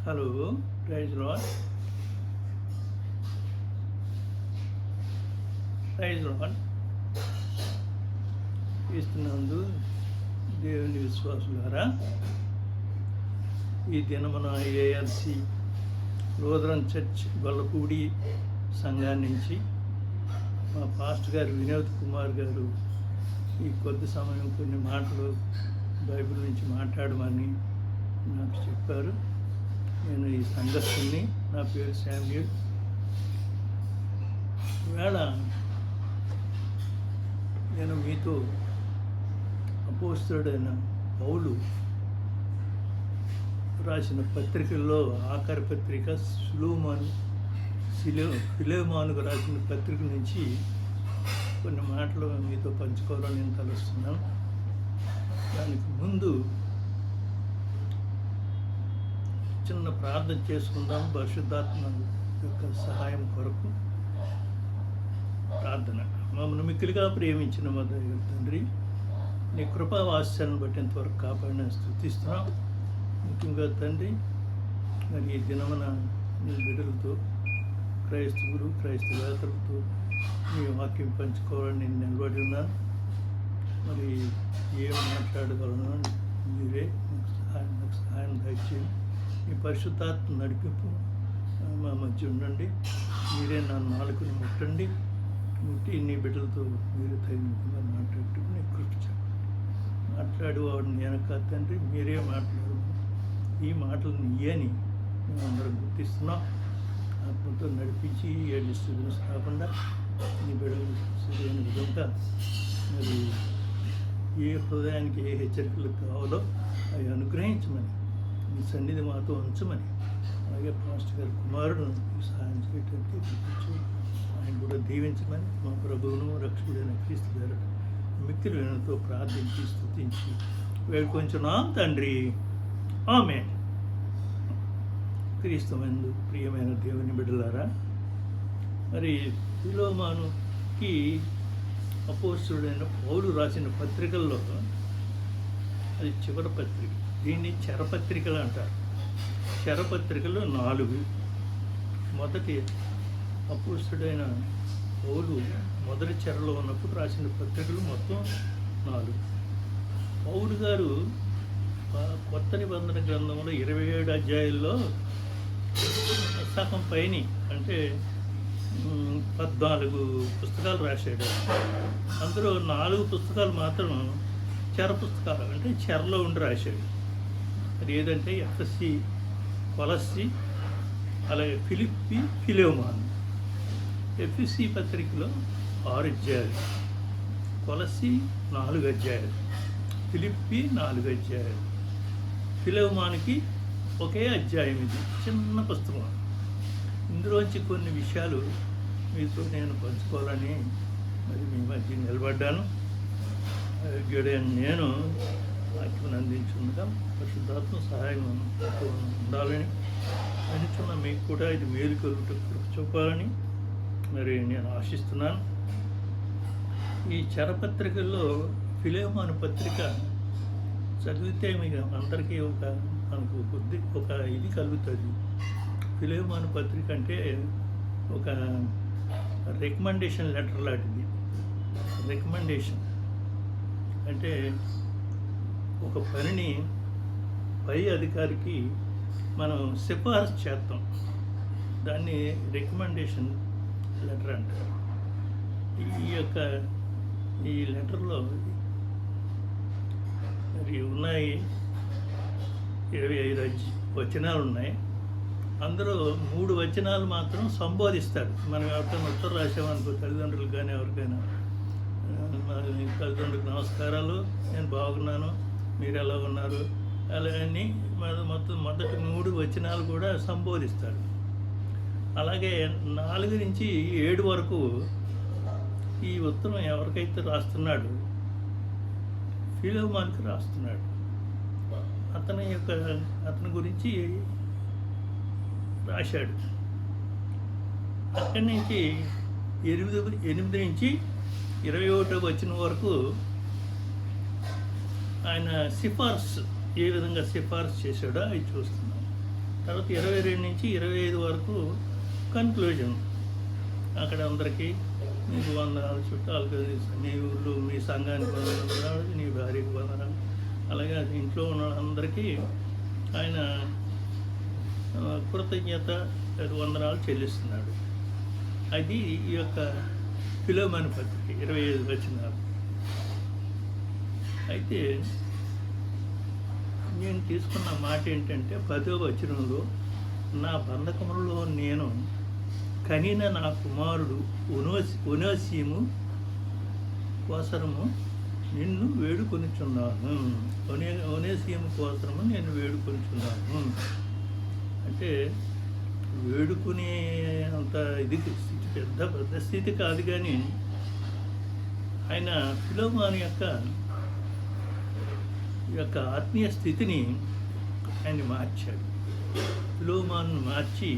Hello, praise Lord. Praise Lord. ఇస్తున్నందు దేవుని విశ్వాసులారా, ఈ దినమున ఏఆర్సి లూథరన్ చర్చ్ గొల్లపూడి సంఘాన్ని నుంచి మా పాస్టర్ గారు వినోద్ కుమార్ గారు ఈ కొద్ది సమయం కొన్ని మాటలు బైబిల్ నుంచి మాట్లాడమని నాకు చెప్పారు. నేను ఈ సంఘస్థుని, నా పేరు శామ్యూల్. ఈవేళ నేను మీతో అపోస్తలుడైన పౌలు రాసిన పత్రికల్లో ఆఖరి పత్రిక ఫిలెమోనుకు రాసిన పత్రిక నుంచి కొన్ని మాటలు మీతో పంచుకోవాలని నేను తలుస్తున్నాను. దానికి ముందు చిన్న ప్రార్థన చేసుకుందాం. పరిశుద్ధాత్మ యొక్క సహాయం కొరకు ప్రార్థన. మమ్మల్ని మిక్కిలిగా ప్రేమించిన మా దైవ తండ్రి, నీ కృపా వాత్సల్యాన్ని బట్టి ఇంతవరకు కాపాడిన స్తుతిస్తున్నాం. ముఖ్యంగా తండ్రి, మరి ఈ దినమున నీ బిడ్డలతో, క్రైస్తవులు క్రైస్తవేతరులతో నీ వాక్యం పంచుకోవాలని నేను నిలబడి ఉన్నాను. మరి ఏం మాట్లాడగలను మీరే నాకు సహాయం దయచేయండి. మీ పరిశుద్ధాత్మ నడిపింపు మా మధ్య ఉండండి. మీరే నా నాలుకని ముట్టండి. ముట్టి నీ బిడ్డలతో మీరు తగినంగా మాట్లాడుతూ నీ కృప చెప్పండి. మాట్లాడేవాడు నేను కాదు తండ్రి, మీరే మాట్లాడు. ఈ మాటలను ఇయ్యని మేము అందరం గుర్తిస్తున్నాం. ఆత్మతో నడిపించి ఏ డిస్టర్బెన్స్ కాకుండా నీ బిడ్డలు సరైన విధంగా మరి ఏ హృదయానికి ఏ హెచ్చరికలు కావాలో అవి అనుగ్రహించమని, మీ సన్నిధి మాతో ఉంచమని, అలాగే పాస్టర్ గారి కుమారుడు సహాయం చేయడానికి ఆయన కూడా దీవించమని మా ప్రభువును రక్షకుడైన క్రీస్తు గారు మిక్కిలి వినతో ప్రార్థించి స్తుతించి వేడుకొంచున్నాం తండ్రి. ఆమేన్. క్రీస్తుమందు ప్రియమైన దేవుని బిడ్డలారా, మరి ఫిలెమోనుకి అపోస్తలుడైన పౌలు రాసిన పత్రికల్లో అది చివరి పత్రిక. దీన్ని చెరపత్రికలు అంటారు. చెరపత్రికలు 4. మొదటి అపోస్తలుడైన పౌలు మొదటి చెరలో ఉన్నప్పుడు రాసిన పత్రికలు మొత్తం 4. పౌలు గారు కొత్త నిబంధన గ్రంథంలో 27 అధ్యాయుల్లో సగం పైన అంటే 14 పుస్తకాలు రాశాడు. అందులో 4 పుస్తకాలు మాత్రం చెర పుస్తకాలు, అంటే చెరలో ఉండి రాశాడు. అది ఏదంటే ఎఫ్ఎస్సి, కొలస్సి, అలాగే ఫిలిప్పి, ఫిలెమోను. ఎఫ్ఎస్సి పత్రికలో 6 అధ్యాయాలు, కొలస్సి 4 అధ్యాయాలు, ఫిలిప్పి 4 అధ్యాయాలు, ఫిలెమోనుకి ఒకే అధ్యాయం. ఇది చిన్న పుస్తకం. ఇందులోంచి కొన్ని విషయాలు మీతో నేను పంచుకోవాలని మరి మీ మధ్య నిలబడ్డాను. నేను వాక్యం అందించుండగా పరిశుద్ధాత్మ సహాయం ఉండాలని, అందించున్న మీకు కూడా ఇది మేలు కలుగుటకు చూపాలని మరి నేను ఆశిస్తున్నాను. ఈ చెరపత్రికల్లో ఫిలెమోను పత్రిక చదివితే మీకు అందరికీ మనకు ఒక ఇది కలుగుతుంది. ఫిలెమోను పత్రిక అంటే ఒక రికమెండేషన్ లెటర్ లాంటిది. రికమెండేషన్ అంటే ఒక పనిని పై అధికారికి మనం సిఫార్సు చేస్తాం, దాన్ని రికమెండేషన్ లెటర్ అంటారు. ఈ లెటర్లో మరి ఉన్నాయి 25 వచనాలు ఉన్నాయి. అందులో 3 వచనాలు మాత్రం సంబోధిస్తాడు. మనం ఎవరికైనా ఉత్తరం రాసామనుకో, తల్లిదండ్రులు కానీ ఎవరికైనా, తల్లిదండ్రులకు నమస్కారాలు, నేను బాగున్నాను, మీరు ఎలా ఉన్నారు, అలాగని మొత్తం మొదటి 3 వచనాలు కూడా సంబోధిస్తాడు. అలాగే 4 నుంచి 7 వరకు ఈ ఉత్తరం ఎవరికైతే రాస్తున్నాడు, ఫిలెమోనుకి రాస్తున్నాడు. అతని గురించి రాశాడు. అక్కడి నుంచి 8 నుంచి 21 వచనం వరకు ఆయన సిఫార్సు ఏ విధంగా సిఫార్సు చేశాడో అవి చూస్తున్నాం. తర్వాత 22 నుంచి 25 వరకు కన్క్లూజన్. అక్కడ అందరికీ నీకు వందనాలు, చుట్టాలకు నీ ఊళ్ళో మీ సంఘానికి వందనాలు, నీ భార్యకు వందనాలు, అలాగే ఇంట్లో ఉన్న అందరికీ ఆయన కృతజ్ఞత వందనాలు చెల్లిస్తున్నాడు. అది ఈ యొక్క ఫిలోమోను పత్రిక 25 వచనాలు. అయితే నేను తీసుకున్న మాట ఏంటంటే 10వ వచనంలో, నా బంధకములలో నేను కనిన నా కుమారుడు ఒనేసిము కోసరము నిన్ను వేడుకొనిచున్నాను. ఒనేసిము కోసరము నేను వేడుకొనిచున్నాను అంటే వేడుకునే అంత ఇది స్థితి పెద్ద స్థితి కాదు, కానీ ఆయన ఫిలోమోను యొక్క ఆత్మీయ స్థితిని ఆయన మార్చాడు. ఫిలోమోనును మార్చి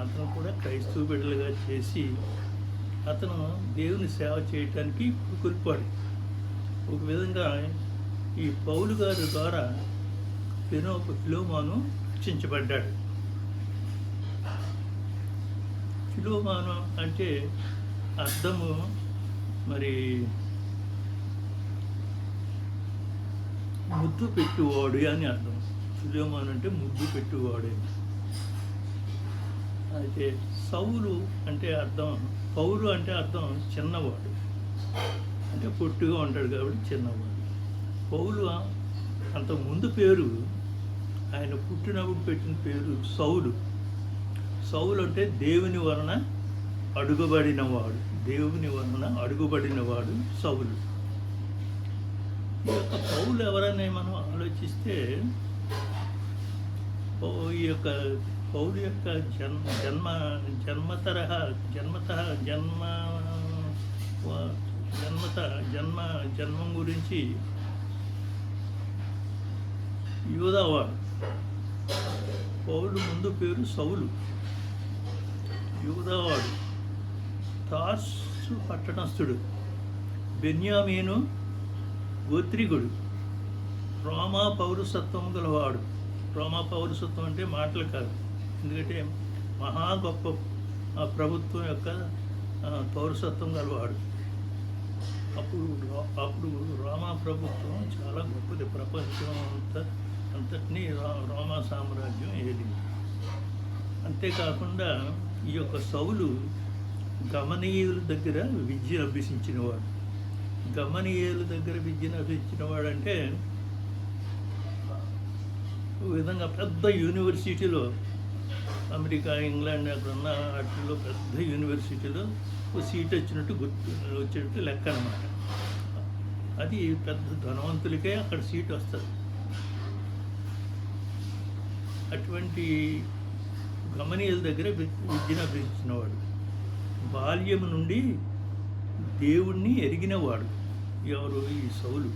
అతను కూడా క్రైస్తవ బిడ్డలుగా చేసి అతను దేవుని సేవ చేయటానికి పురుకొల్పాడు. ఒక విధంగా ఈ పౌలు గారి ద్వారా ఫిలోమోను రక్షించబడ్డాడు. ఫిలోమోను అంటే అర్థము మరి ముద్దు పెట్టువాడు అని అర్థం. ఫిలోమోను అంటే ముద్దు పెట్టువాడు. అయితే సౌలు అంటే అర్థం, పౌలు అంటే అర్థం చిన్నవాడు, అంటే పొట్టిగా ఉంటాడు కాబట్టి చిన్నవాడు. పౌలు అంత ముందు పేరు, ఆయన పుట్టినప్పుడు పెట్టిన పేరు సౌలు. సౌలు అంటే దేవుని వలన అడుగుబడినవాడు, దేవుని వలన అడుగుబడినవాడు సౌలు. ఈ యొక్క పౌలు ఎవరని మనం ఆలోచిస్తే, ఈ యొక్క పౌలు యొక్క జన్మం గురించి యూదావాడు. పౌలు ముందు పేరు సౌలు, యూదావాడు, తార్సు పట్టణస్థుడు, బెన్యామీను గోత్రికుడు, రోమా పౌరసత్వం గలవాడు. రోమా పౌరసత్వం అంటే మాటలు కాదు, ఎందుకంటే మహా గొప్ప ప్రభుత్వం యొక్క పౌరసత్వం గలవాడు. అప్పుడు రోమా ప్రభుత్వం చాలా గొప్పది, ప్రపంచం అంతటినీ రోమా సామ్రాజ్యం ఏలింది. అంతేకాకుండా ఈ యొక్క సౌలు గమనీయుల దగ్గర విద్యను అభ్యసించినవాడు. గమనీయుల దగ్గర విద్యను అభ్యసించినవాడంటే ఒక విధంగా పెద్ద యూనివర్సిటీలో, అమెరికా, ఇంగ్లాండ్ అక్కడ ఉన్న వాటిలో పెద్ద యూనివర్సిటీలో ఒక సీట్ వచ్చేటట్టు లెక్క అన్నమాట. అది పెద్ద ధనవంతులకే అక్కడ సీట్ వస్తుంది. అటువంటి గమనీయుల దగ్గర విద్యను అభ్యసించినవాడు. బాల్యం నుండి దేవుణ్ణి ఎరిగినవాడు ఎవరు? ఈ సౌలు.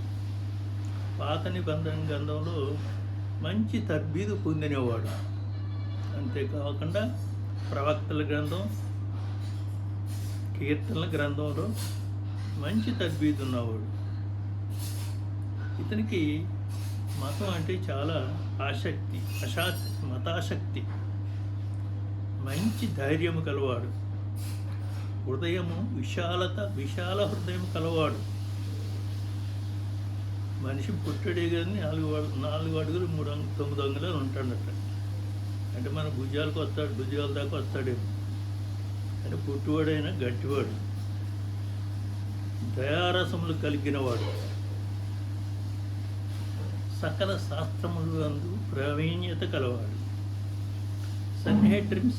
పాత నిబంధన గ్రంథంలో మంచి తర్బీదు పొందినవాడు. అంతేకాకుండా ప్రవక్తల గ్రంథం, కీర్తనల గ్రంథంలో మంచి తర్బీదు ఉన్నవాడు. ఇతనికి మతం అంటే చాలా ఆసక్తి, మతాసక్తి, మంచి ధైర్యము కలవాడు, హృదయము విశాల హృదయం కలవాడు. మనిషి పుట్టడే కానీ 4 అడుగులు 9 అంగుళాలు ఉంటాడట. అంటే మన భుజాల దాకా వస్తాడేమో. అంటే పుట్టువాడైనా గట్టివాడు, దయారసములు కలిగినవాడు, సకల శాస్త్రములు అందు ప్రావీణ్యత కలవాడు, సన్హెడ్రిన్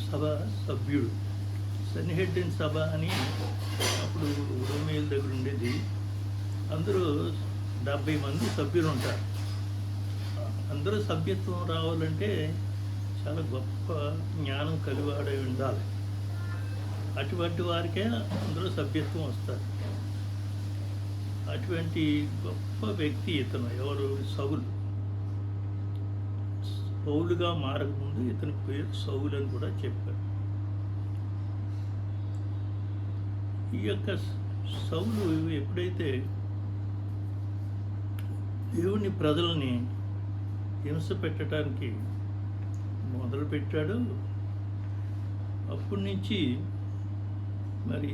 సభ సభ్యుడు. సన్హెడ్రిన్ సభ అని అప్పుడు రోమేల దగ్గర ఉండేది. అందరూ 70 మంది సభ్యులు ఉంటారు. అందరూ సభ్యత్వం రావాలంటే చాలా గొప్ప జ్ఞానం కలివాడై ఉండాలి. అటువంటి వారికే అందరూ సభ్యత్వం వస్తారు. అటువంటి గొప్ప వ్యక్తి ఇతను. ఎవరు? సౌలు. పౌలుగా మారకముందు ఇతని పేరు సౌలు అని కూడా చెప్పారు. ఈ యొక్క సౌలు ఎప్పుడైతే దేవుని ప్రజల్ని హింస పెట్టడానికి మొదలుపెట్టాడో అప్పటి నుంచి మరి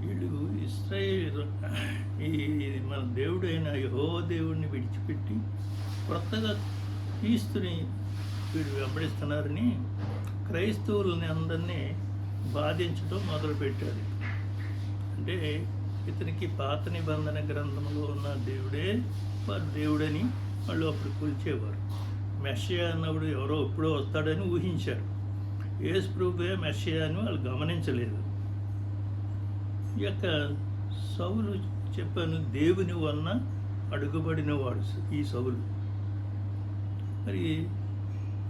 వీళ్ళు ఇశ్రాయేలు ఈ మన దేవుడైన యెహోవా దేవుడిని విడిచిపెట్టి కొత్తగా క్రీస్తుని వీడు వెంబడిస్తున్నారని క్రైస్తవులని అందరినీ బాధించడం మొదలుపెట్టాడు. అంటే ఇతనికి పాత నిబంధన గ్రంథంలో ఉన్న దేవుడే వారు దేవుడని వాళ్ళు అప్పుడు కొలిచేవారు. మెస్సియా అన్నప్పుడు ఎవరో ఎప్పుడో వస్తాడని ఊహించారు. యేసు ప్రభువే మెస్సియా అని వాళ్ళు గమనించలేదు. ఈ యొక్క సౌలు చెప్పాను, దేవుని వలన అడుగుబడిన వాడు ఈ సౌలు. మరి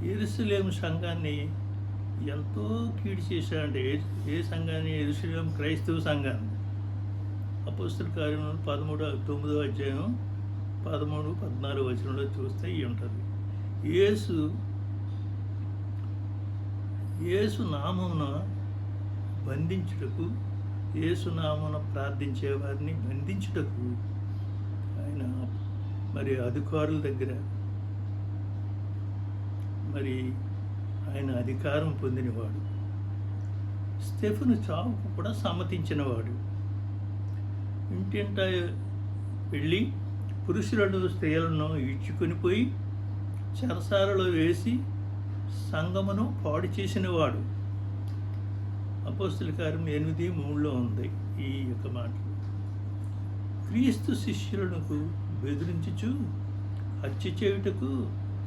యెరూషలేము సంఘాన్ని ఎంతో కీడు చేశాడంటే ఏ సంఘాన్ని? యెరూషలేము క్రైస్తవ సంఘాన్ని. అపోస్తలుల కార్యములు 9వ అధ్యాయం 13, 14 వచనంలో చూస్తే ఇవి ఉంటుంది. యేసు నామమున బంధించుటకు, యేసు నామమున ప్రార్థించే వారిని బంధించుటకు ఆయన మరి అధికారుల దగ్గర మరి ఆయన అధికారం పొందినవాడు. స్టెఫెను చావుకు కూడా సమ్మతించినవాడు. ఇంటింట వెళ్ళి పురుషులను స్త్రీలను ఈడ్చుకొని పోయి చెరసాలలో వేసి సంగమును పాడు చేసినవాడు. అపోస్తలుల కార్యం 8:3 ఉంది ఈ యొక్క మాటలు. క్రీస్తు శిష్యులకు బెదిరించుచు హత్య చేయుటకు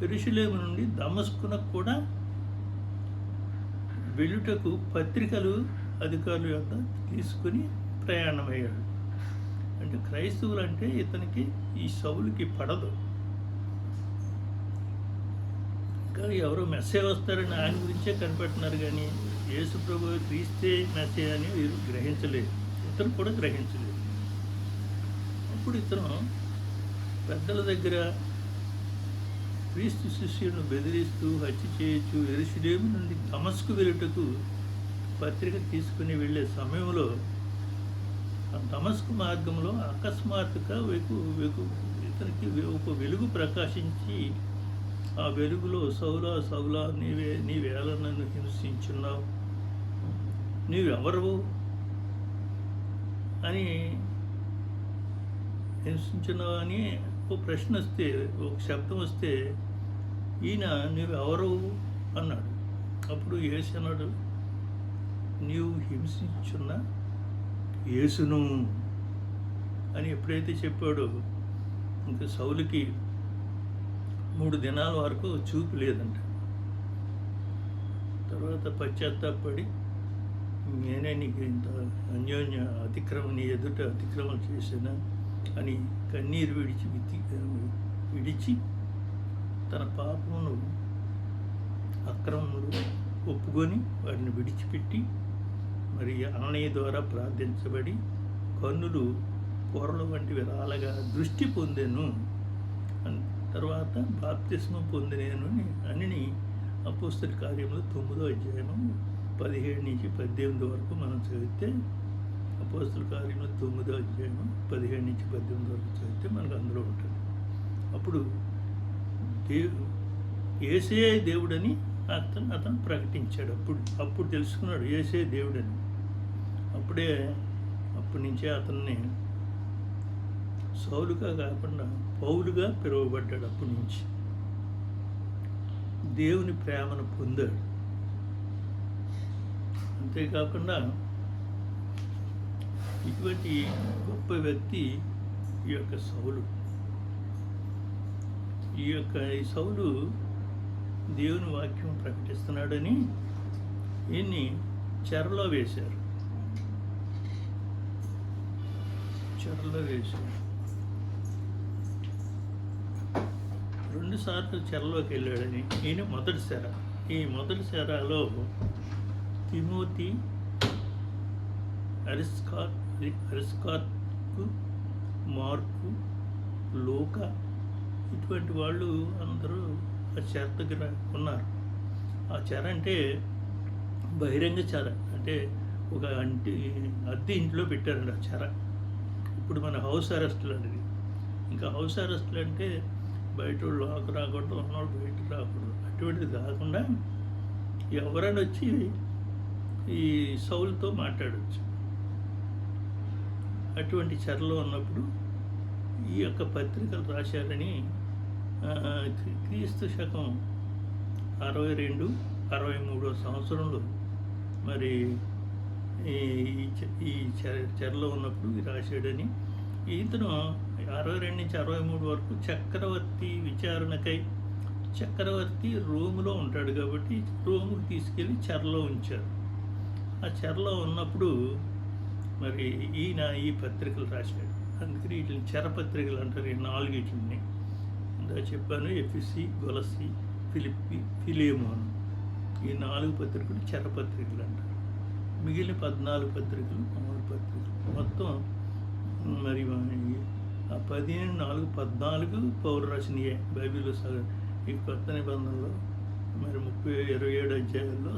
యెరూషలేము నుండి దమస్కునకు కూడా వెళ్ళుటకు పత్రికలు అధికారుల యొక్క తీసుకుని ప్రయాణమయ్యాడు. అంటే క్రైస్తవులు అంటే ఇతనికి ఈ సౌలుకి పడదు. ఇంకా ఎవరో మెస్సేజ్ వస్తారని ఆయన గురించే కనిపెడుతున్నారు, కానీ యేసు ప్రభువు క్రీస్తే మెస్సేజ్ అని వీరు గ్రహించలేదు. ఇతను కూడా గ్రహించలేదు. అప్పుడు ఇతను పెద్దల దగ్గర క్రీస్తు శిష్యులను బెదిరిస్తూ హత్య చేయొచ్చు, యెరూషలేము నుండి దమస్కు వెళ్ళుటకు పత్రిక తీసుకుని వెళ్ళే సమయంలో ఆ దమస్కు మార్గంలో అకస్మాత్తుగా ఇతనికి ఒక వెలుగు ప్రకాశించి, ఆ వెలుగులో సౌలా సౌలా నీవేళ నన్ను హింసించున్నావు, నీవెవరు అని హింసించున్నావు అని ఒక ప్రశ్న వస్తే, ఒక శబ్దం వస్తే, ఈయన నీవెవరు అన్నాడు. అప్పుడు యేసు అన్నాడు, నీవు హింసించున్న యేసును అని ఎప్పుడైతే చెప్పాడో ఇంకా సౌలుకి 3 దినాల వరకు చూపు లేదంట. తర్వాత పశ్చాత్తాపడి, నేనే నీకు ఇంత అన్యోన్య నీ ఎదుట అతిక్రమం చేశాను అని కన్నీరు విడిచి తన పాపమును అక్రమములు ఒప్పుకొని వాటిని విడిచిపెట్టి మరి అననీయ ద్వారా ప్రార్థించబడి కన్నులు పొరల వంటివి రాలగా దృష్టి పొందెను. తర్వాత బాప్తిస్మం పొందినేను అని అపోస్తలుల కార్యములు 9వ అధ్యాయం 17-18 వరకు మనం చదివితే, అపోస్తలుల కార్యములు 9వ అధ్యాయం 17-18 వరకు చదివితే మనకు అందులో ఉంటుంది. అప్పుడు యేసే దేవుడని అతను ప్రకటించాడు. అప్పుడు తెలుసుకున్నాడు యేసే దేవుడని. అప్పటి నుంచే అతన్ని సౌలుగా కాకుండా పౌలుగా పిలువబడ్డాడు. అప్పటి నుంచి దేవుని ప్రేమను పొందాడు. అంతేకాకుండా ఇటువంటి గొప్ప వ్యక్తి ఈ యొక్క సౌలు. ఈ సౌలు దేవుని వాక్యం ప్రకటిస్తున్నాడని ఈయన్ని చెరలో వేశారు. 2 సార్లు చెరలోకి వెళ్ళాడని ఈయన మొదటి సెర. ఈ మొదటి సెరలో తిమోతి, అరిస్టార్కు, మార్కు, లూకా ఇటువంటి వాళ్ళు అందరూ ఆ చెర దగ్గర ఉన్నారు. ఆ చెర అంటే బహిరంగ చెర, అంటే ఒక అద్దె ఇంట్లో పెట్టారండి ఆ చెర. ఇప్పుడు మన హౌస్ అరెస్ట్ లాంటిది. ఇంకా హౌస్ అరెస్ట్లు అంటే బయట లోకి రాకూడదు, ఉన్నవాడు బయటకు రాకూడదు. అటువంటిది కాకుండా ఎవరైనా వచ్చి ఈ సౌలుతో మాట్లాడవచ్చు. అటువంటి చెరలో ఉన్నప్పుడు ఈ యొక్క పత్రికలు రాశారని క్రీస్తు శకం 62-63 సంవత్సరంలో మరి ఈ చెరలో ఉన్నప్పుడు రాశాడని. ఇతను 62 నుంచి 63 వరకు చక్రవర్తి విచారణకై, చక్రవర్తి రోములో ఉంటాడు కాబట్టి రోముకు తీసుకెళ్ళి చెరలో ఉంచారు. ఆ చెరలో ఉన్నప్పుడు మరి ఈయన ఈ పత్రికలు రాశాడు. అందుకని వీటిని చెరపత్రికలు అంటారు. ఈ 4 వీటిని ఇందా చెప్పాను. ఎఫెసీ, కొలస్సీ, ఫిలిప్పీ, ఫిలేమోను, ఈ 4 పత్రికలు చెరపత్రికలు అంటారు. మిగిలిన 14 పత్రికలు మామూలు పత్రికలు. మొత్తం మరి ఆ 14 పౌలు రాసినయే. బైబిల్లో సగం ఈ కొత్త నిబంధనలో మరి 27 అధ్యాయాల్లో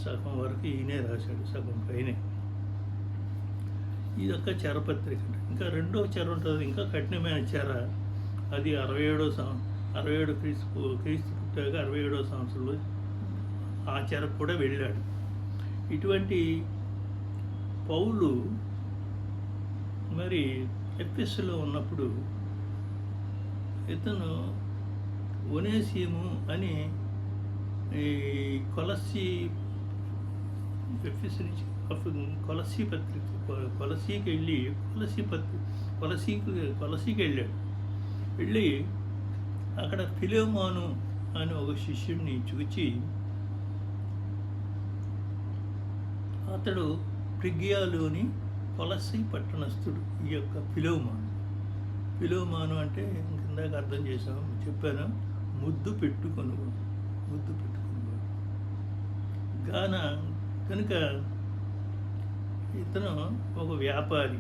సగం వరకు ఈయనే రాశాడు, సగం పైనే. ఇదొక చెరపత్రిక. ఇంకా రెండో చెర ఉంటుంది, ఇంకా కఠినమైన చెర. అది 67 క్రీస్తు పుట్టాక 67వ సంవత్సరంలో ఆ చెరకు కూడా వెళ్ళాడు. ఇటువంటి పౌలు మరి ఎఫెసులో ఉన్నప్పుడు ఇతను ఒనేసిము అని ఈ కొలస్సీ పత్రిక కొలసీకి వెళ్ళి కొలసీకి వెళ్ళి అక్కడ ఫిలేమోను అని ఒక శిష్యుడిని చూచి, అతడు ఫ్రిగియాలోని కొలస్సీ పట్టణస్థుడు. ఈ యొక్క ఫిలోమాను అంటే ఇందాక అర్థం చెప్పాను, ముద్దు పెట్టుకొనువాడు. కనుక ఇతను ఒక వ్యాపారి,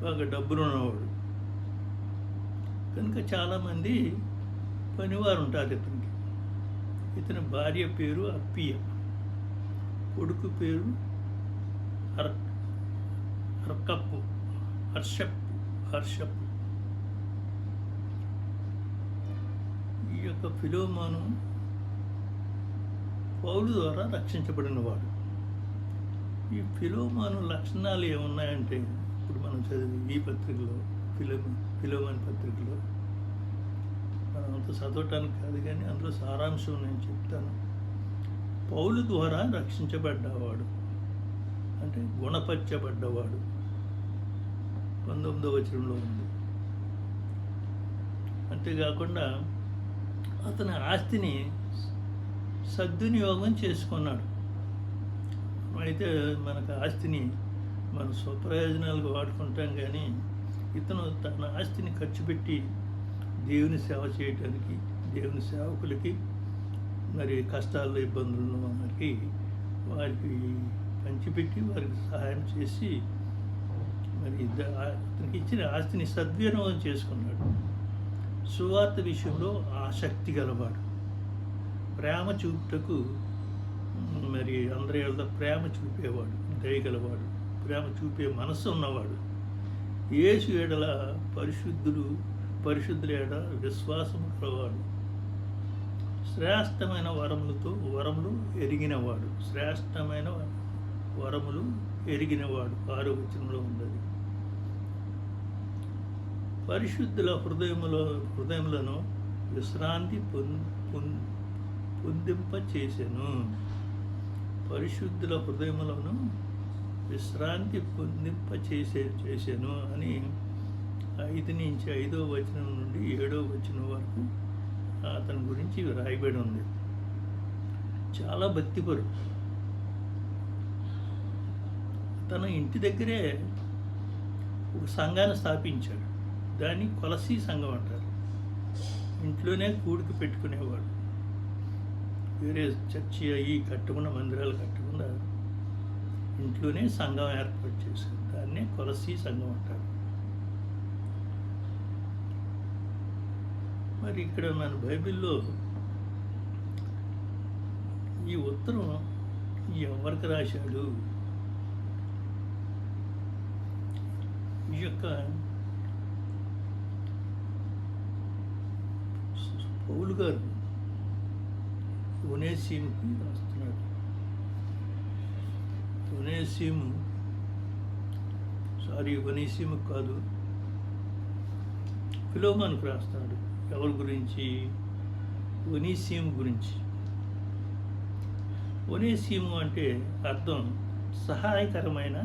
బాగా డబ్బులున్నవాడు కనుక చాలామంది పనివారు ఉంటారు ఇతనికి. ఇతని భార్య పేరు అప్పియ, కొడుకు పేరు హర్షప్పు. ఈ యొక్క ఫిలోమోను పౌలు ద్వారా రక్షించబడినవాడు. ఈ ఫిలోమోను లక్షణాలు ఏమున్నాయంటే, ఇప్పుడు మనం చదివి ఈ పత్రికలో ఫిలోమోను పత్రికలో మనం అంత చదవటానికి కాదు, కానీ అందులో సారాంశం నేను చెప్తాను. పౌలు ద్వారా రక్షించబడ్డవాడు అంటే గుణపరచబడ్డవాడు 19వ వచనంలో ఉంది. అంతేకాకుండా అతని ఆస్తిని సద్వినియోగం చేసుకున్నాడు. అయితే మనకు ఆస్తిని మన స్వప్రయోజనాలకు వాడుకుంటాం, కానీ ఇతను తన ఆస్తిని ఖర్చు పెట్టి దేవుని సేవ చేయటానికి, దేవుని సేవకులకి, మరి కష్టాల్లో ఇబ్బందుల్లో వారికి పంచిపెట్టి వారికి సహాయం చేసి మరి అతనికి ఇచ్చిన ఆస్తిని సద్వినియోగం చేసుకున్నాడు. సువార్త విషయంలో ఆసక్తి గలవాడు, ప్రేమ చూపుటకు మరి అందరి ప్రేమ చూపేవాడు, దయగలవాడు, ప్రేమ చూపే మనస్సు ఉన్నవాడు. యేసు ఎడల పరిశుద్ధుల ఎడల విశ్వాసము కలవాడు, శ్రేష్టమైన వరములు ఎరిగినవాడు. 6వ వచనంలో ఉన్నది. పరిశుద్ధుల హృదయములను విశ్రాంతి పొందింపచేసెను. పరిశుద్ధుల హృదయములను విశ్రాంతి పొందింపచేసెను అని 5 నుంచి 5వ వచనం నుండి 7వ వచనం వరకు అతని గురించి రాయబడి ఉంది. చాలా భక్తిపరుడు. తన ఇంటి దగ్గరే ఒక సంఘాన్ని స్థాపించాడు. దాన్ని కొలసీ సంఘం అంటారు. ఇంట్లోనే కూడికి పెట్టుకునేవాడు. వేరే చర్చి కట్టకుండా, మందిరాలు కట్టకుండా ఇంట్లోనే సంఘం ఏర్పాటు చేశారు. దాన్నే కొలసీ సంఘం అంటారు. మరి ఇక్కడ మన బైబిల్లో ఈ ఉత్తరం ఎవరికి రాశాడు, ఈ యొక్క పౌలు గారు ఒనేసీముకి రాస్తున్నాడు. ఒనేసీము కాదు, ఫిలోమోనుకు రాస్తున్నాడు. ఎవరి గురించి? ఒనేసీము గురించి. ఒనేసీము అంటే అర్థం సహాయకరమైన,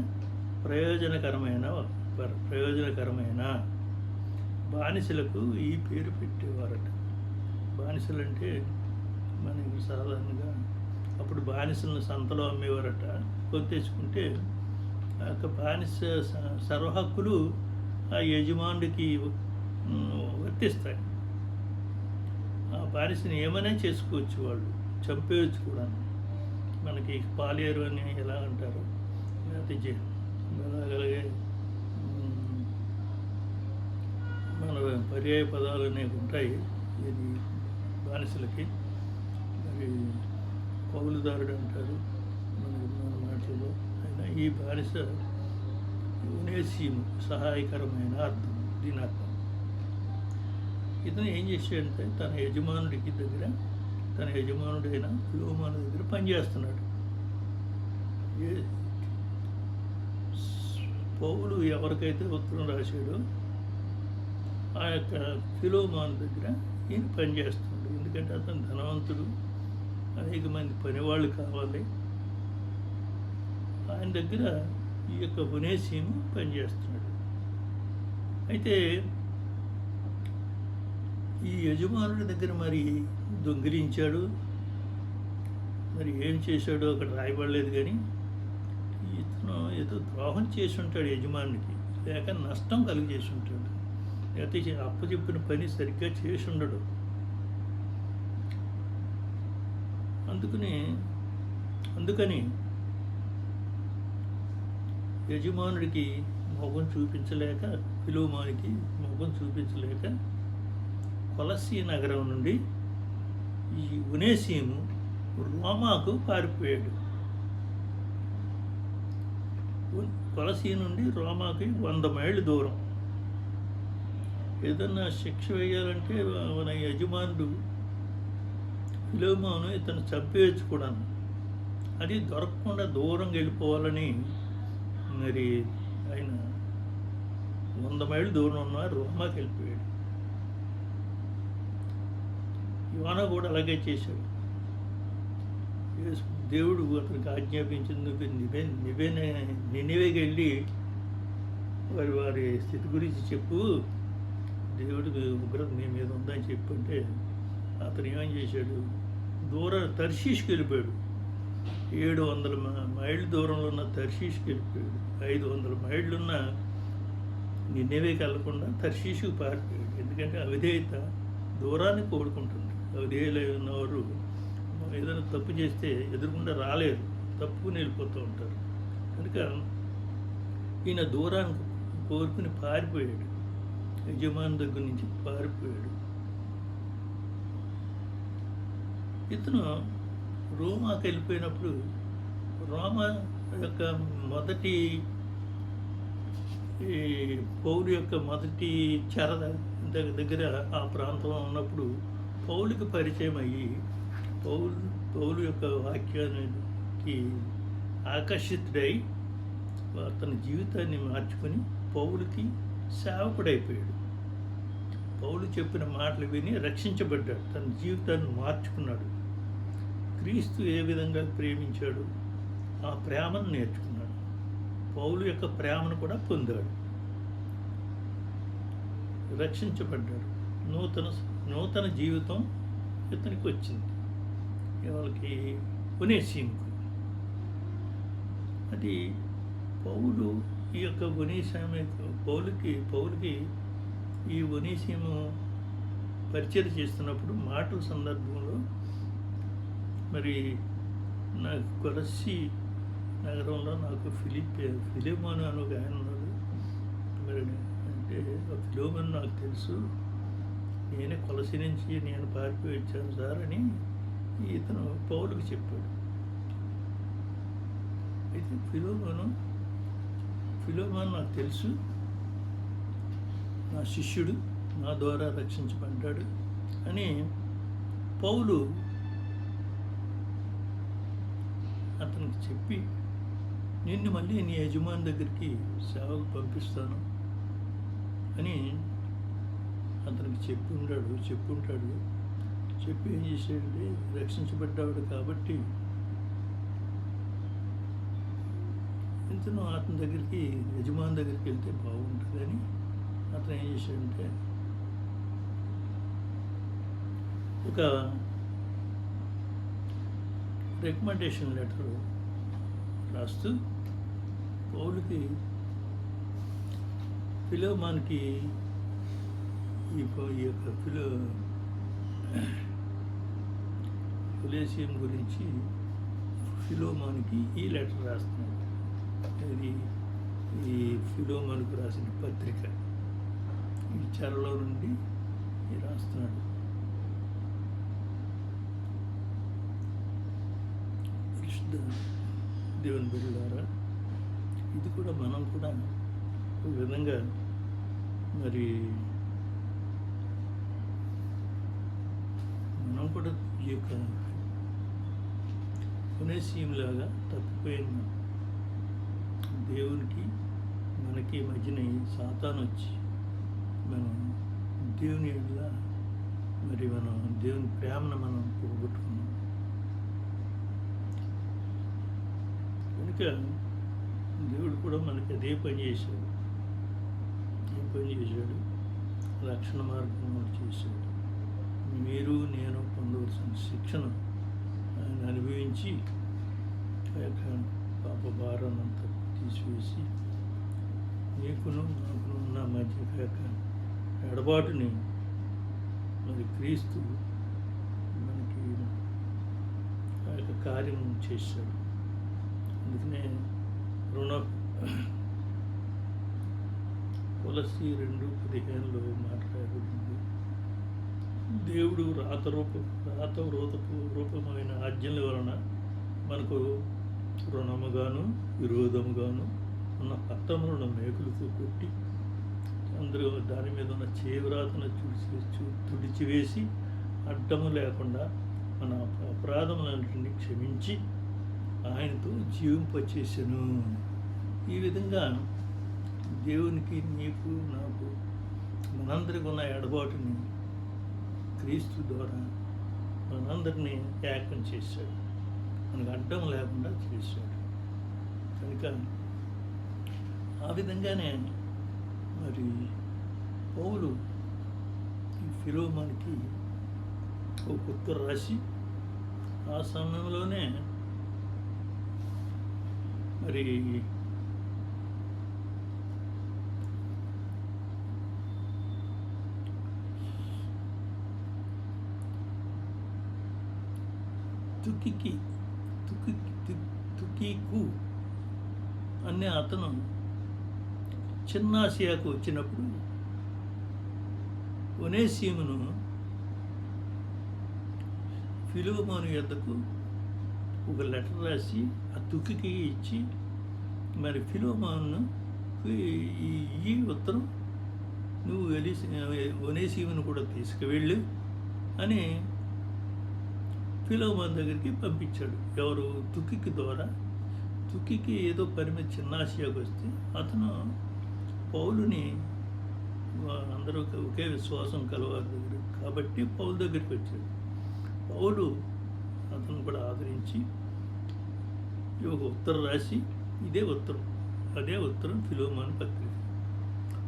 ప్రయోజనకరమైన. బానిసలకు ఈ పేరు పెట్టేవారట. బానిసలు అంటే మనకి సాధారణంగా అప్పుడు బానిసలను సంతలో అమ్మేవారట. కొని తెచ్చుకుంటే ఆ యొక్క బానిస సర్వహక్కులు ఆ యజమానుడికి వర్తిస్తాయి. ఆ బానిసని ఏమైనా చేసుకోవచ్చు, వాళ్ళు చంపేయచ్చు కూడా. మనకి పాలేరు అని ఎలా అంటారు, లేకపోతే అలాగే మన పర్యాయ పదాలు అనేవి ఉంటాయి ఇది బానిసలకి. మరి కౌలుదారుడు అంటారు మన మాటల్లో. అయినా ఈ బానిస ఒనేసీము సహాయకరమైన అర్థం, దీని అర్థం. ఇతను ఏం చేశాడంటే తన యజమానుడైన ఫిలోమోను దగ్గర పనిచేస్తున్నాడు. పౌలు ఎవరికైతే ఉత్తరం రాశాడో ఆ యొక్క ఫిలోమోను దగ్గర ఈయన పనిచేస్తున్నాడు. ఎందుకంటే అతను ధనవంతుడు, అనేక మంది పనివాళ్ళు కావాలి. ఆయన దగ్గర ఈ యొక్క ఒనేసీము పనిచేస్తున్నాడు. అయితే ఈ యజమానుడి దగ్గర మరి దొంగిలించాడు, మరి ఏం చేశాడో అక్కడ రాయబడలేదు. కానీ ఇతను ఏదో ద్రోహం చేసి ఉంటాడు యజమానికి, లేక నష్టం కలిగజేసి ఉంటాడు, లేకపోతే అప్పచెప్పిన పని సరిగ్గా చేసి ఉండడు. అందుకని యజమానుడికి మొహం చూపించలేక, ఫిలోమోనుకి మొహం చూపించలేక కొలస్సీ నగరం నుండి ఈ ఒనేసీము రోమాకు పారిపోయాడు. కొలసీ నుండి రోమాకి 100 మైళ్ళు దూరం. ఏదన్నా శిక్ష వేయాలంటే మన యజమానుడు ఫిలోమోను ఇతను చంపేయచ్చు కూడా. అది దొరకకుండా దూరంగా వెళ్ళిపోవాలని మరి ఆయన 100 మైళ్ళు దూరం ఉన్న రోమాకి వెళ్ళిపోయాడు. యోనా కూడా అలాగే చేశాడు. దేవుడు అతనికి ఆజ్ఞాపించింది, నినివేకి వెళ్ళి వారి స్థితి గురించి చెప్పు, దేవుడికి ఉగ్రత నీ మీద ఉందని చెప్పంటే అతను ఏం చేశాడు, తర్షీష్కి వెళ్ళిపోయాడు. 700 మైళ్ళ దూరంలో ఉన్న తర్షీష్కి వెళ్ళిపోయాడు. 500 మైళ్ళున్న నినివేకి వెళ్లకుండా తర్షీష్కి పారిపోయాడు. ఎందుకంటే అవిధేయత దూరాన్ని కోరుకుంటుంది. అవిధేయులై ఉన్నవారు ఏదైనా తప్పు చేస్తే ఎదురుకుండా రాలేరు, తప్పుకుని వెళ్ళిపోతూ ఉంటారు. కనుక ఈయన దూరానికి కోరుకుని పారిపోయాడు, యజమాని దగ్గర నుంచి పారిపోయాడు. ఇతను రోమాకి వెళ్ళిపోయినప్పుడు రోమా యొక్క మొదటి పౌలు యొక్క మొదటి చెర దగ్గర ఆ ప్రాంతంలో ఉన్నప్పుడు పౌలుకి పరిచయం అయ్యి పౌలు యొక్క వాక్యానికి ఆకర్షితుడై తన జీవితాన్ని మార్చుకొని పౌలుకి సేవకుడైపోయాడు. పౌలు చెప్పిన మాటలు విని రక్షించబడ్డాడు, తన జీవితాన్ని మార్చుకున్నాడు. క్రీస్తు ఏ విధంగా ప్రేమించాడు ఆ ప్రేమను నేర్చుకున్నాడు. పౌలు యొక్క ప్రేమను కూడా పొందాడు, రక్షించబడ్డాడు. నూతన జీవితం ఇతనికి వచ్చింది. వాళ్ళకి ఒనేసీముకు. అది పౌలు ఈ యొక్క పౌలుకి ఈ ఒనేసీము పరిచయం చేస్తున్నప్పుడు మాటల సందర్భంలో మరి నాకు కొలస్సీ నగరంలో నాకు ఫిలిమోను అని ఒక ఆయన ఉన్నాడు. మరి అంటే ఫిలిమోను నాకు తెలుసు, నేనే కొలసి నుంచి నేను పారిపోయి వచ్చాను సార్ అని ఇతను పౌలుకి చెప్పాడు. అయితే ఫిలోమోను నాకు తెలుసు, నా శిష్యుడు, నా ద్వారా రక్షించబడ్డాడు అని పౌలు అతనికి చెప్పి, నిన్ను మళ్ళీ నీ యజమాని దగ్గరికి సేవకు పంపిస్తాను అని అతనికి చెప్పుంటాడు. చెప్పి ఏం చేశాడంటే, రక్షించబడ్డాడు కాబట్టి ఇతను అతని దగ్గరికి, యజమాని దగ్గరికి వెళ్తే బాగుంటుందని అతను ఏం చేశాడంటే, ఒక రికమెండేషన్ లెటర్ రాస్తూ పౌలుకి, ఫిలోమాన్కి ఈ యొక్క ఫిలేసియం గురించి ఫిలోమాన్కి ఈ లెటర్ రాస్తున్నాడు. ఇది ఈ ఫిలోమాన్కు రాసిన పత్రిక, ఈ చెరలో నుండి రాస్తున్నాడు. దేవుని బిడ్డలారా, ఇది కూడా మనం కూడా ఒక విధంగా మరి మనం కూడా ఈ యొక్క ఒనేసియంలాగా తప్పిపోయిన దేవునికి మనకి మధ్యన సాతాను వచ్చి మనం దేవుని ఎడల మరి మనం దేవుని ప్రేమను మనం పోగొట్టుకున్నాం. కనుక దేవుడు కూడా మనకి అదే పని చేశాడు. రక్షణ మార్గం చేశాడు. మీరు నేను పొందవలసిన శిక్షణ ఆయన అనుభవించి ఆ యొక్క పాప భారాన్నంతా తీసివేసి నీకును నాకును ఉన్న మధ్య యొక్క ఎడబాటుని మరి క్రీస్తు మనకి ఆ యొక్క కార్యం చేశాడు. అందుకనే కొలస్సీ 2:15 మాట్లాడబడింది, దేవుడు రూపమైన ఆజ్ఞల వలన మనకు రుణముగాను విరోధముగాను ఉన్న పట్టములను మేకులతో కొట్టి అందరూ దాని మీద ఉన్న చేవ్రాతను తుడిచివేసి అడ్డము లేకుండా మన అపరాధములన్నింటినీ క్షమించి ఆయనతో జీవింపచేసెను. ఈ విధంగా దేవునికి, నీకు, నాకు, మనందరికి ఉన్న ఎడబాటుని క్రీస్తు ద్వారా మనందరినీ ఏకం చేశాడు. మనకు అడ్డం లేకుండా చేశాడు. కనుక ఆ విధంగానే మరి పౌలు ఈ ఫిలోమానికి ఒక ఉత్తరం రాసి ఆ సమయంలోనే మరి తుకికు అనే అతను చిన్న ఆసియాకు వచ్చినప్పుడు ఒనేసిమును ఫిలోమోను యొద్దకు ఒక లెటర్ రాసి ఆ తుకికి ఇచ్చి, మరి ఫిలోమోను ఈ ఉత్తరం నువ్వు ఒనేసిమును కూడా తీసుకువెళ్ళు అని ఫిలోమోను దగ్గరికి పంపించాడు. ఎవరు? తుకికి ద్వారా. తుకికి ఏదో పని మీద చిన్న ఆసియాకు వస్తే అతను పౌలుని, అందరూ ఒకే విశ్వాసం కలవారి దగ్గర కాబట్టి పౌలు దగ్గరికి వచ్చాడు. పౌలు అతను కూడా ఆదరించి ఒక ఉత్తరం రాసి అదే ఉత్తరం ఫిలోమోను పత్రిక,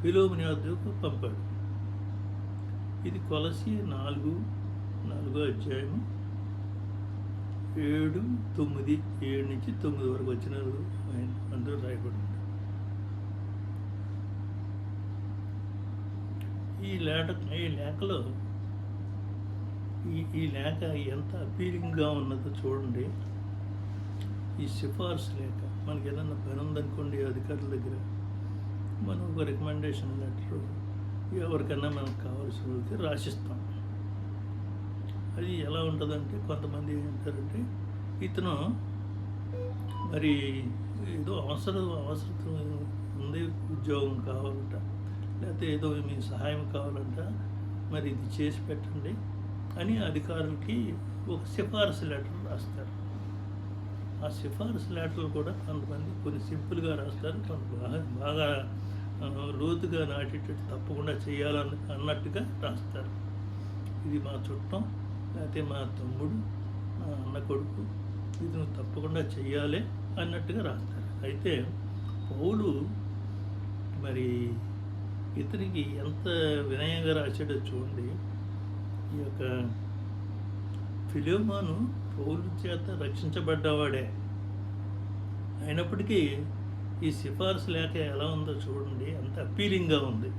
ఫిలోమోను వద్దకు పంపాడు. ఇది కొలస్సీ 4వ అధ్యాయము 7 నుంచి 9 వరకు వచ్చిన అందరూ రాయబడి ఉంది. ఈ లేఖలో ఈ లేఖ ఎంత అపీలింగ్గా ఉన్నదో చూడండి. ఈ సిఫార్సు లేఖ, మనకి ఏదన్నా పని ఉందనుకోండి అధికారుల దగ్గర, మనం ఒక రికమెండేషన్ లెటర్ ఎవరికన్నా మనకు కావాల్సిన వాళ్ళకి రాసిస్తాం. అది ఎలా ఉంటుందంటే, కొంతమంది ఏంటారంటే, ఇతను మరి ఏదో అవసరం ఉంది, ఉద్యోగం కావాలంట, లేకపోతే ఏదో మీ సహాయం కావాలంట, మరి ఇది చేసి పెట్టండి అని అధికారులకి ఒక సిఫారసు లెటర్ రాస్తారు. ఆ సిఫారసు లెటర్లు కూడా కొంతమంది కొన్ని సింపుల్గా రాస్తారు, కొంత బాగా లోతుగా నాటేటట్టు తప్పకుండా చేయాలని అన్నట్టుగా రాస్తారు. ఇది మా చుట్టం, లేకపోతే మా తమ్ముడు, మా అన్న కొడుకు, ఇది నువ్వు తప్పకుండా చెయ్యాలి అన్నట్టుగా రాస్తారు. అయితే పౌలు మరి ఇతనికి ఎంత వినయంగా రాశాడో చూడండి. ఈ యొక్క ఫిలెమోను పౌలు చేత రక్షించబడ్డవాడే అయినప్పటికీ ఈ సిఫార్సు లేఖ ఎలా ఉందో చూడండి, అంత అపీలింగ్గా ఉంది.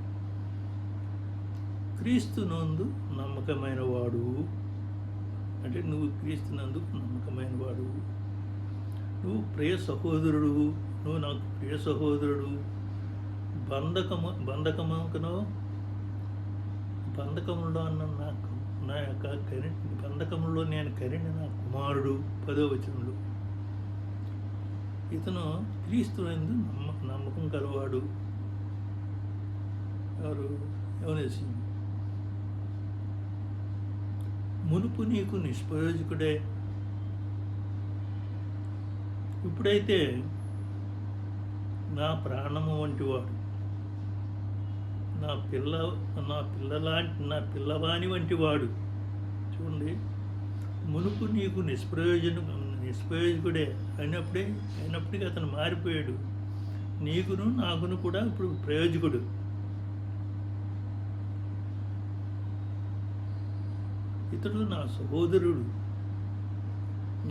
క్రీస్తునందు నమ్మకమైన వాడు అంటే నువ్వు క్రీస్తునందుకు నమ్మకమైన వాడు, నువ్వు ప్రియ సహోదరుడు, నువ్వు నాకు ప్రియ సహోదరుడు, బంధకములో అన్న నా యొక్క బంధకములో నేను కరిణ నా కుమారుడు 10వ వచనంలో. ఇతను క్రీస్తు యందు నమ్మకం కలవాడు. ఎవరు యోనేసి మునుపు నీకు నిష్ప్రయోజకుడే, ఇప్పుడైతే నా ప్రాణము వంటి వాడు, నా పిల్లవాని వంటి వాడు. చూడండి, మునుపు నీకు నిష్ప్రయోజకుడే అయినప్పటికీ అతను మారిపోయాడు. నీకును నాకును కూడా ఇప్పుడు ప్రయోజకుడు. ఇతడు నా సహోదరుడు,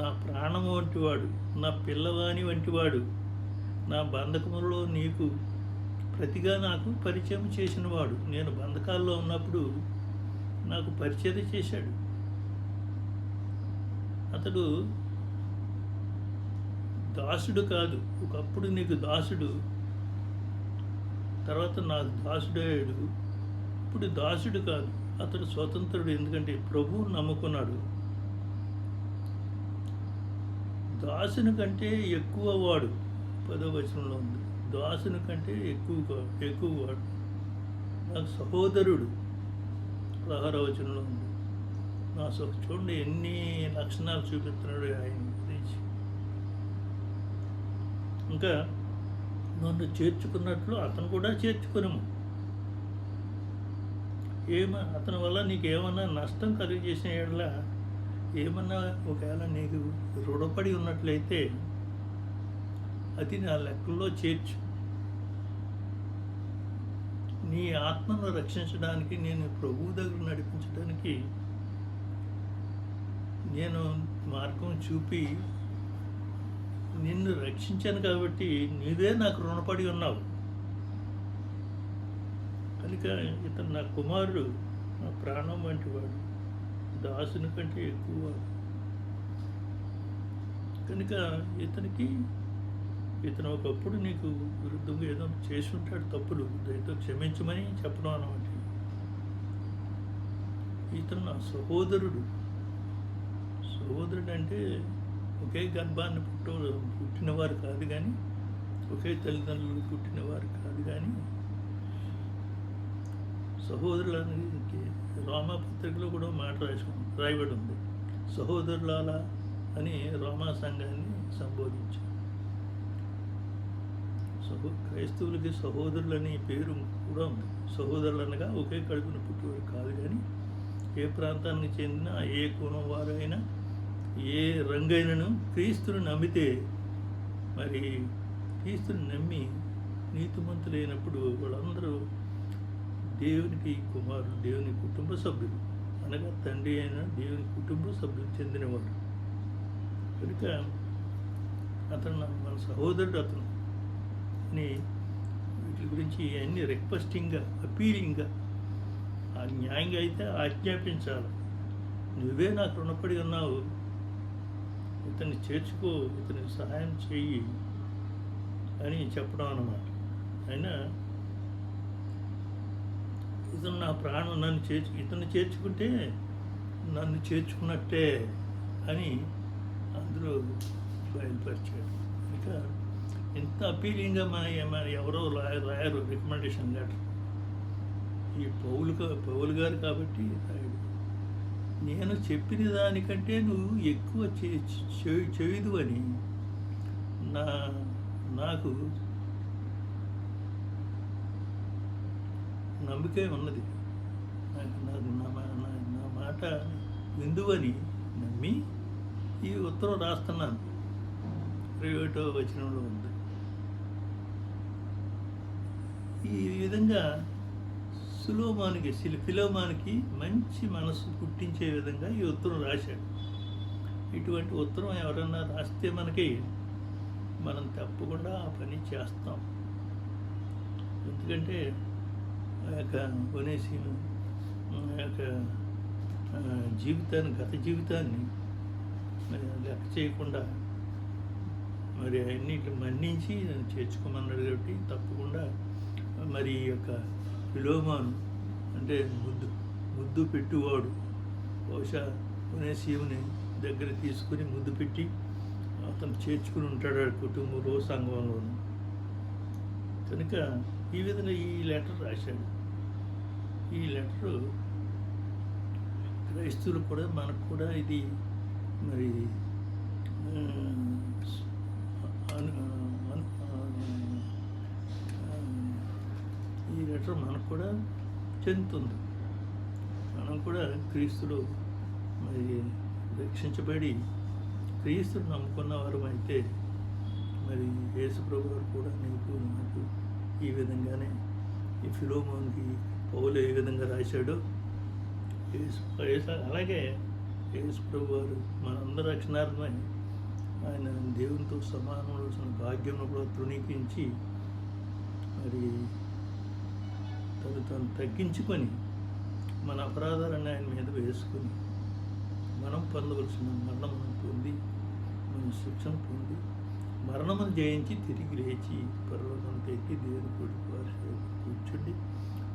నా ప్రాణము వంటివాడు, నా పిల్లవాని వంటివాడు, నా బంధకములలో నీకు ప్రతిగా నాకు పరిచయం చేసినవాడు. నేను బంధకాల్లో ఉన్నప్పుడు నాకు పరిచయం చేశాడు. అతడు దాసుడు కాదు, ఒకప్పుడు నీకు దాసుడు, తర్వాత నాకు దాసుడయ్యాడు. ఇప్పుడు దాసుడు కాదు, అతడు స్వతంత్రుడు. ఎందుకంటే ప్రభువును నమ్ముకున్నాడు. దాసుని కంటే ఎక్కువ వాడు 10వ వచనంలో ఉంది. దాసుని కంటే ఎక్కువ వాడు నాకు సహోదరుడు 16వ వచనంలో ఉంది. నా చూడండి ఎన్ని లక్షణాలు చూపిస్తున్నాడు ఆయన గురించి. ఇంకా నన్ను చేర్చుకున్నట్లు అతను కూడా చేర్చుకునేము. అతని వల్ల నీకు ఏమన్నా నష్టం కలిగజేసిన ఎడల, ఏమన్నా ఒకవేళ నీకు రుణపడి ఉన్నట్లయితే అది నా లెక్కల్లో చేర్చు. నీ ఆత్మను రక్షించడానికి, నేను ప్రభువు దగ్గర నడిపించడానికి నేను మార్గం చూపి నిన్ను రక్షించాను కాబట్టి నీవే నాకు రుణపడి ఉన్నావు. కనుక ఇతను నా కుమారుడు, నా ప్రాణం వంటి వాడు, దాసుని కంటే ఎక్కువ. కనుక ఇతను ఒకప్పుడు నీకు విరుద్ధంగా ఏదో చేసి ఉంటాడు, తప్పులు, దయతో క్షమించమని చెప్పడం అన్నమాట. ఇతను నా సహోదరుడు. సహోదరుడు అంటే ఒకే గర్భాన్ని పుట్టినవారు కాదు కానీ, ఒకే తల్లిదండ్రులు పుట్టినవారు కాదు కానీ, సహోదరులకి రోమా పత్రికలో కూడా మాట రాయబడి ఉంది. సహోదరులాల అని రోమా సంఘాన్ని సంబోధించారు. క్రైస్తవులకి సహోదరులని పేరు కూడా ఉంది. సహోదరులు అనగా ఒకే కడుపున పుట్టేవారు కాదు కానీ, ఏ ప్రాంతానికి చెందిన ఏ కులం వారైనా, ఏ రంగైనను క్రీస్తుని నమ్మితే, మరి క్రీస్తుని నమ్మి నీతిమంతులైనప్పుడు వాళ్ళందరూ దేవునికి కుమారులు, దేవుని కుటుంబ సభ్యులు, అనగా తండ్రి అయిన దేవుని కుటుంబ సభ్యులు చెందినవాడు. కనుక అతను మన సహోదరుడు అతను అని వీటి గురించి అన్ని రిక్వెస్టింగ్గా, అపీలింగ్గా, న్యాయంగా అయితే ఆజ్ఞాపించాలి. నువ్వే నాకు రుణపడి ఉన్నావు, ఇతన్ని చేర్చుకో, ఇతనికి సహాయం చెయ్యి అని చెప్పడం అన్నమాట. అయినా ఇతను నా ప్రాణం, ఇతన్ని చేర్చుకుంటే నన్ను చేర్చుకున్నట్టే అని అందులో బయలుపరిచాడు. ఇంకా ఇంత అపీలింగ్గా మన ఎవరో రాయరు రికమెండేషన్ లెటర్. ఈ పౌలు గారు కాబట్టి రాయడు. నేను చెప్పిన దానికంటే నువ్వు ఎక్కువ చేయదు అని నా నాకు నమ్మికే ఉన్నది. నాకు నాకు నా మాట విందువని నమ్మి ఈ ఉత్తరం రాస్తున్నాను. 21వ వచనంలో ఉంది. ఈ విధంగా ఫిలోమానికి మంచి మనసు పుట్టించే విధంగా ఈ ఉత్తరం రాశాడు. ఇటువంటి ఉత్తరం ఎవరన్నా రాస్తే మనం తప్పకుండా ఆ పని చేస్తాం. ఎందుకంటే ఆ యొక్క ఒనేసిము ఆ యొక్క గత జీవితాన్ని లెక్క చేయకుండా అన్నిటిని మన్నించి నన్ను చేర్చుకోమన్నాడు. కాబట్టి తప్పకుండా ఈ యొక్క ఫిలోమాను అంటే ముద్దు పెట్టువాడు బహుశా ఒనేసిముని దగ్గర తీసుకుని ముద్దు పెట్టి అతను చేర్చుకుని ఉంటాడు కుటుంబంలో, సంఘంలోను. కనుక ఈ విధంగా ఈ లెటర్ రాశాడు. ఈ లెటరు క్రైస్తవులు కూడా మనకు కూడా ఇది ఈ లెటర్ మనకు కూడా చెందుతుంది. మనం కూడా క్రీస్తులో రక్షించబడి క్రీస్తును నమ్ముకున్న వారం అయితే యేసు ప్రభు వారు కూడా నాకు ఈ విధంగానే ఈ ఫిలోమోన్కి పౌలు ఏ విధంగా రాశాడో అలాగే యేసు ప్రభు వారు మనందరి రక్షణార్థమై ఆయన దేవునితో సమానమైన భాగ్యమును కూడా తృణీకరించి తను తగ్గించుకొని మన అపరాధాలను ఆయన మీద వేసుకొని మనం పొందవలసిన మరణమును పొంది మన శిక్షను పొంది మరణమును జయించి తిరిగి లేచి పరలోకానికి ఎక్కి దేవుని కొడుకు కూర్చుండి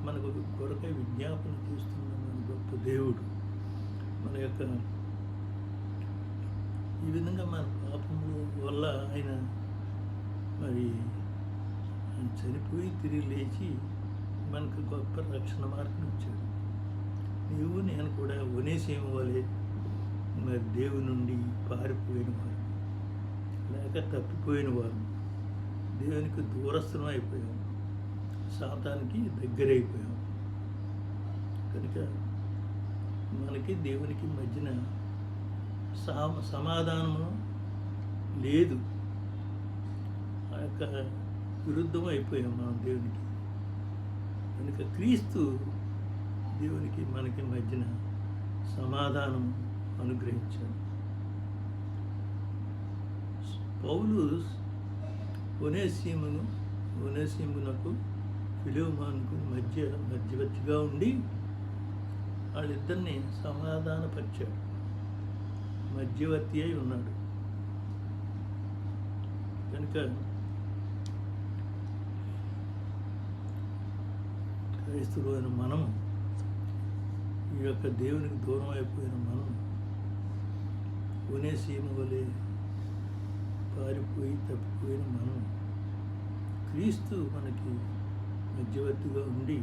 మనకు కొరకై విజ్ఞాపన చేస్తున్న మన గొప్ప దేవుడు. మన యొక్క ఈ విధంగా మన పాపముల వల్ల ఆయన చనిపోయి తిరిగి లేచి మనకు గొప్ప రక్షణ మార్గం ఇచ్చాడు. నీవు నేను కూడా ఒనేసిము వలె దేవుని నుండి పారిపోయిన వారు లేక తప్పిపోయిన వారు, దేవునికి దూరస్థం అయిపోయాం, సాతానికి దగ్గరైపోయాం. కనుక మనకి దేవునికి మధ్యన సమాధానము లేదు. ఆ యొక్క విరుద్ధం అయిపోయాం మనం దేవునికి. కనుక క్రీస్తు దేవునికి మనకి మధ్యన సమాధానం అనుగ్రహించాడు. పౌలు ఒనేసిమునకు ఫిలోమానుకు మధ్యవర్తిగా ఉండి వాళ్ళిద్దరిని సమాధానపరిచాడు. మధ్యవర్తి అయి ఉన్నాడు. కనుక క్రైస్తవులైన మనము ఈ యొక్క దేవునికి దూరం అయిపోయిన మనం ఒనేసిము వలె పారిపోయి తప్పిపోయిన మనం క్రీస్తు మనకి మధ్యవర్తిగా ఉండి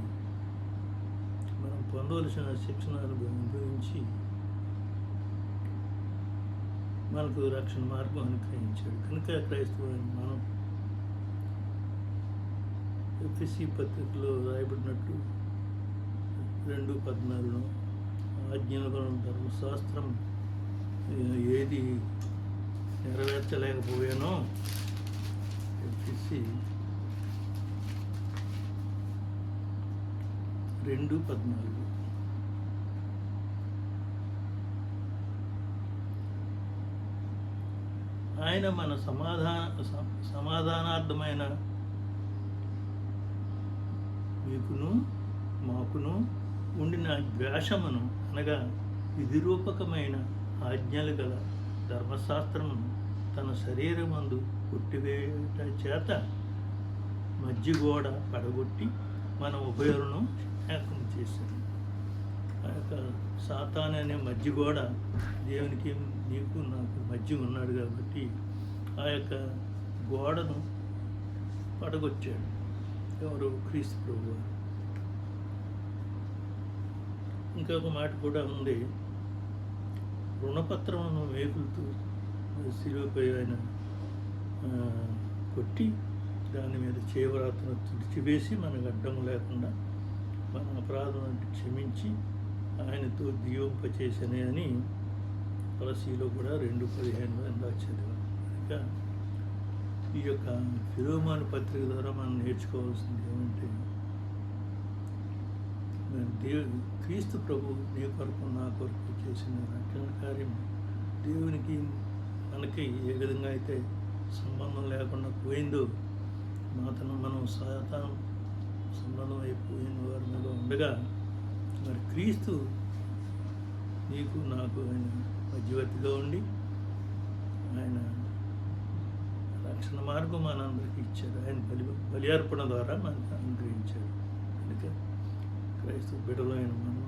మనం పొందవలసిన శిక్షణ అనుభవించి మనకు రక్షణ మార్గం అనుగ్రహించాడు. కనుక క్రైస్తవులైన మనం ఎఫెసీ పత్రికలో రాయబడినట్టు 2:14 ఆజ్ఞలు ధర్మశాస్త్రం ఏది నెరవేర్చలేకపోయానో ఎఫెసీ 2:14 ఆయన మన సమాధానార్థమైన మీకును మాకును ఉండిన ద్వేషమును అనగా విధిరూపకమైన ఆజ్ఞలు గల ధర్మశాస్త్రమును తన శరీరమందు కొట్టివేయుట చేత మధ్యగోడ పడగొట్టి మన ఉభయులను ఏకం చేశాడు. ఆ యొక్క సాతాను అనే మధ్యగోడ దేవునికి నీకు నాకు మధ్య ఉన్నాడు కాబట్టి ఆ యొక్క గోడను పడగొచ్చాడు. ఎవరు? క్రీస్తు ప్రభువు. ఇంకొక మాట కూడా ఉంది, రుణపత్రమును మేకులతో శిలువపై ఆయన కొట్టి దాని మీద చేవరాతను తుడిచివేసి మనకు అడ్డం లేకుండా మన అపరాధం క్షమించి ఆయనతో దీవింపచేసనే అని కొలసీలో కూడా 2:15 చదివాం. ఇంకా ఈ యొక్క ఫిలోమోను పత్రిక ద్వారా మనం నేర్చుకోవాల్సింది ఏమంటే, క్రీస్తు ప్రభు నీ కొరకు నా కొరకు చేసిన రక్షణ కార్యం దేవునికి మనకి ఏ విధంగా అయితే సంబంధం లేకుండా పోయిందో, మనం సాతాను సంబంధం అయిపోయిన వారి మీద ఉండగా మరి క్రీస్తు నీకు నాకు ఆయన మధ్యవర్తిగా ఉండి ఆయన రక్షణ మార్గం మనందరికీ ఇచ్చారు. ఆయన బలి అర్పణ ద్వారా మనకు అనుగ్రహించాడు. కనుక క్రైస్తవ బిడ్డలైన మన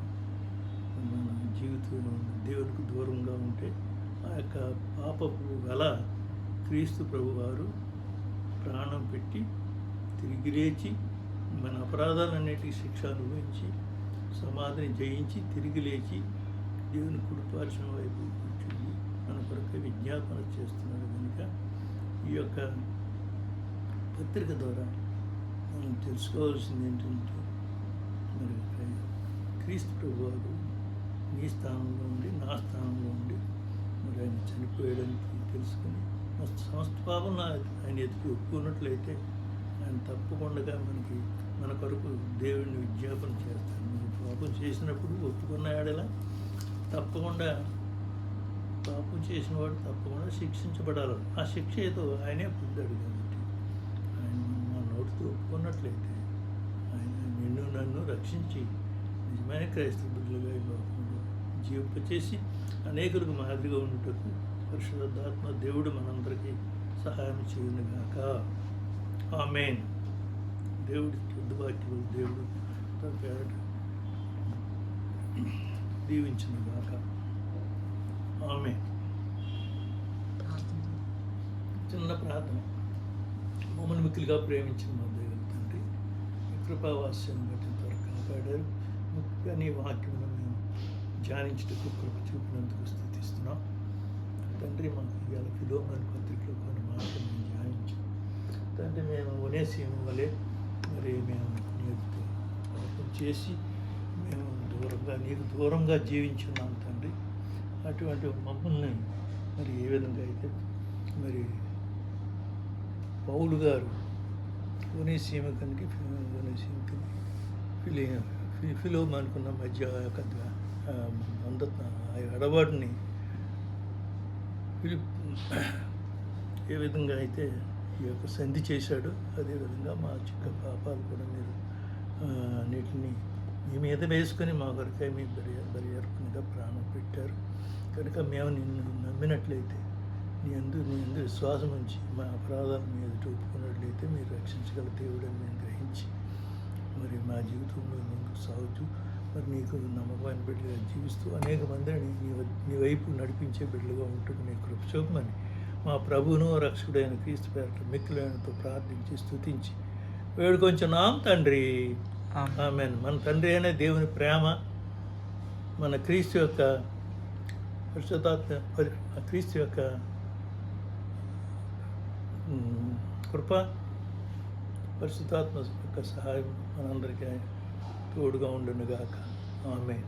జీవితంలో దేవునికి దూరంగా ఉంటే ఆ యొక్క పాపపు గల క్రీస్తు ప్రభు వారు ప్రాణం పెట్టి తిరిగి లేచి మన అపరాధాలన్నిటికీ శిక్ష అనుభవించి సమాధిని జయించి తిరిగి లేచి దేవుని కుడిపార్శ్వం వైపు కూర్చుని మన కొరకు విజ్ఞాపన చేస్తున్నాడు. కనుక ఈ యొక్క పత్రిక ద్వారా మనం తెలుసుకోవాల్సింది ఏంటంటే, మరి క్రీస్తు ప్రభు వారు నీ స్థానంలో ఉండి నా స్థానంలో ఉండి మరి ఆయన చనిపోయాడని తెలుసుకుని సమస్త పాపం ఆయన ఎత్తుకు ఒప్పుకున్నట్లయితే ఆయన తప్పకుండా మన కొరకు దేవుడిని విజ్ఞాపన చేస్తాను. పాపం చేసినప్పుడు ఒప్పుకున్న ఆడలా తప్పకుండా పాపం చేసిన వాడు తప్పకుండా శిక్షించబడాలి. ఆ శిక్ష ఏదో ఆయనే పొందాడు. కాబట్టి ఆయన మా నోటితో ఒప్పుకున్నట్లయితే ఆయన నిన్ను నన్ను రక్షించి నిజమైన క్రైస్తవ బిడ్డలుగా ఈ లోకంలో జీవింపచేసి అనేకులకు మాదిరిగా ఉండటకు పరిశుద్ధాత్మ దేవుడు మనందరికీ సహాయం చేయనుగాక. ఆమేన్. దేవుడి శుద్ధవాక్యం దేవుడు తన పేరట దీవించునుగాక. ఆమేన్. చిన్న ప్రార్థన. మమ్మల్ని మిక్కిలిగా ప్రేమించిన మా దేవుని తండ్రి, మీ కృపావాస్యాన్ని బట్టి త్వరగా కాపాడారు. ముఖ్యంగా నీ వాక్యమును మేము ధ్యానించుటకు కృప చూపినందుకు స్తుతిస్తున్నాం తండ్రి. మాకు ఇవాళ ఫిలోమోను పత్రికలో కొన్ని మాటలు మేము ధ్యానించాం తండ్రి. మేము ఒనేసిము వలె మరి మేము నీకు పాపం చేసి మేము నీకు దూరంగా జీవించున్నాం తండ్రి. అటువంటి మమ్మల్ని మరి ఏ విధంగా అయితే మరి పౌలు గారు ఒనేసిముకి ఫిలోమోనుకున్న మధ్య యొక్క ఎడబాటుని ఏ విధంగా అయితే ఈ యొక్క సంధి చేశాడు, అదేవిధంగా మా చిక్క పాపాలు కూడా మీరు అన్నిటిని మీ మీద వేసుకొని మా కొరకై మీ బలి అర్పణగా ప్రాణం పెట్టారు. కనుక మేము నిన్ను నమ్మినట్లయితే నీ అందు విశ్వాసం ఉంచి మా అపరాధాలను మీ ఎదుట ఒప్పుకున్నట్లయితే మీరు రక్షించగల దేవుడని మేము గ్రహించి మరి మా జీవితంలో ముందుకు సాగుతూ మరి నీకు నమ్మకమైన బిడ్డలుగా జీవిస్తూ అనేక మందిని నీ వైపు నడిపించే బిడ్డలుగా ఉంటుంది. నీ కృప చూపమని మా ప్రభువును రక్షకుడైన క్రీస్తు పేరట మిక్కిలైనతో ప్రార్థించి స్తుతించి వేడుకొంచున్నాం తండ్రి. ఆమేన్. మన తండ్రి అనే దేవుని ప్రేమ, మన క్రీస్తు యొక్క క్రీస్తు యొక్క కృప, పరిశుద్ధాత్మ యొక్క సహాయం మనందరికీ తోడుగా ఉండునుగాక. ఆమేన్.